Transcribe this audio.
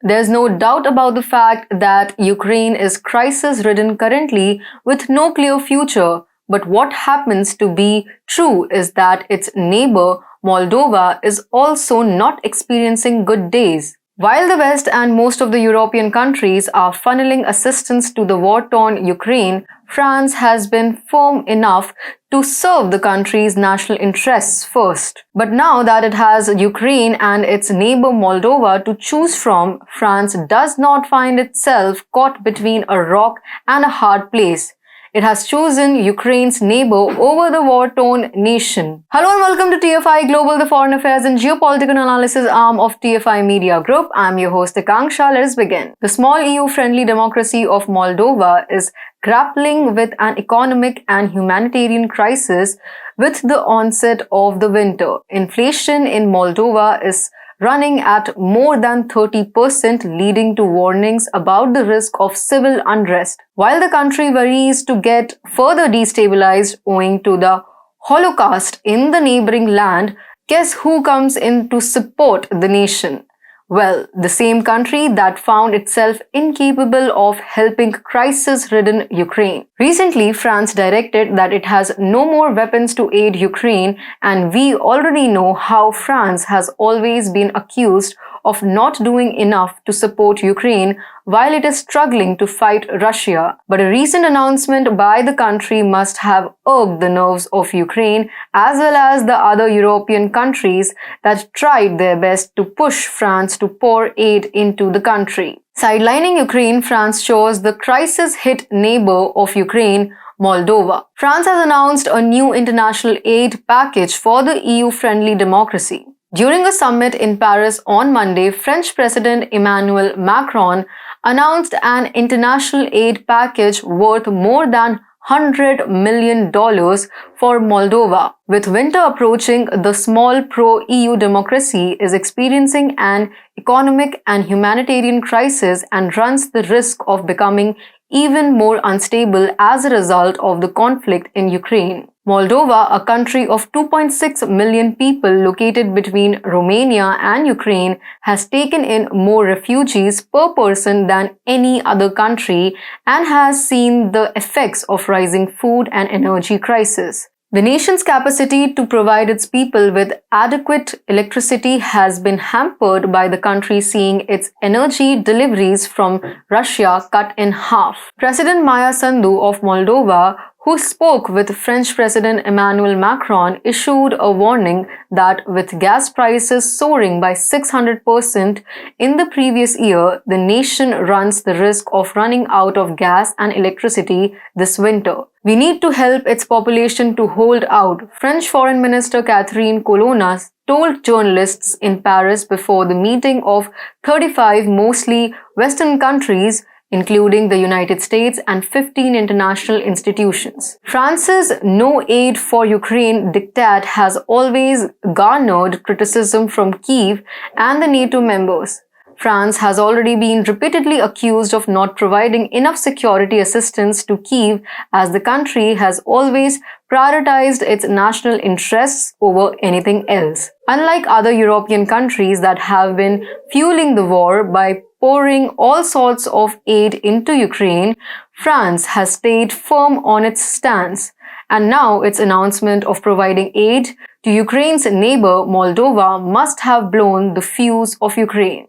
There's no doubt about the fact that Ukraine is crisis-ridden currently with no clear future. But what happens to be true is that its neighbor, Moldova, is also not experiencing good days. While the West and most of the European countries are funneling assistance to the war-torn Ukraine, France has been firm enough to serve the country's national interests first. But now that it has Ukraine and its neighbor Moldova to choose from, France does not find itself caught between a rock and a hard place. It has chosen Ukraine's neighbor over the war-torn nation. Hello and welcome to TFI Global, the foreign affairs and geopolitical analysis arm of TFI Media Group. I'm your host Akanksha. Let us begin. The small EU-friendly democracy of Moldova is grappling with an economic and humanitarian crisis with the onset of the winter. Inflation in Moldova is running at more than 30%, leading to warnings about the risk of civil unrest. While the country worries to get further destabilized owing to the Holocaust in the neighboring land, guess who comes in to support the nation? Well, the same country that found itself incapable of helping crisis-ridden Ukraine. Recently, France directed that it has no more weapons to aid Ukraine, and we already know how France has always been accused of not doing enough to support Ukraine while it is struggling to fight Russia. But a recent announcement by the country must have irked the nerves of Ukraine as well as the other European countries that tried their best to push France to pour aid into the country. Sidelining Ukraine, France chose the crisis-hit neighbor of Ukraine, Moldova. France has announced a new international aid package for the EU-friendly democracy. During a summit in Paris on Monday, French President Emmanuel Macron announced an international aid package worth more than $100 million for Moldova. With winter approaching, the small pro-EU democracy is experiencing an economic and humanitarian crisis and runs the risk of becoming even more unstable as a result of the conflict in Ukraine. Moldova, a country of 2.6 million people located between Romania and Ukraine, has taken in more refugees per person than any other country and has seen the effects of rising food and energy crisis. The nation's capacity to provide its people with adequate electricity has been hampered by the country seeing its energy deliveries from Russia cut in half. President Maya Sandu of Moldova, who spoke with French President Emmanuel Macron, issued a warning that with gas prices soaring by 600% in the previous year, the nation runs the risk of running out of gas and electricity this winter. We need to help its population to hold out, French Foreign Minister Catherine Colonna told journalists in Paris before the meeting of 35 mostly Western countries, including the United States and 15 international institutions. France's no aid for Ukraine diktat has always garnered criticism from Kyiv and the NATO members. France has already been repeatedly accused of not providing enough security assistance to Kyiv, as the country has always prioritized its national interests over anything else. Unlike other European countries that have been fueling the war by pouring all sorts of aid into Ukraine, France has stayed firm on its stance. And now its announcement of providing aid to Ukraine's neighbor Moldova must have blown the fuse of Ukraine.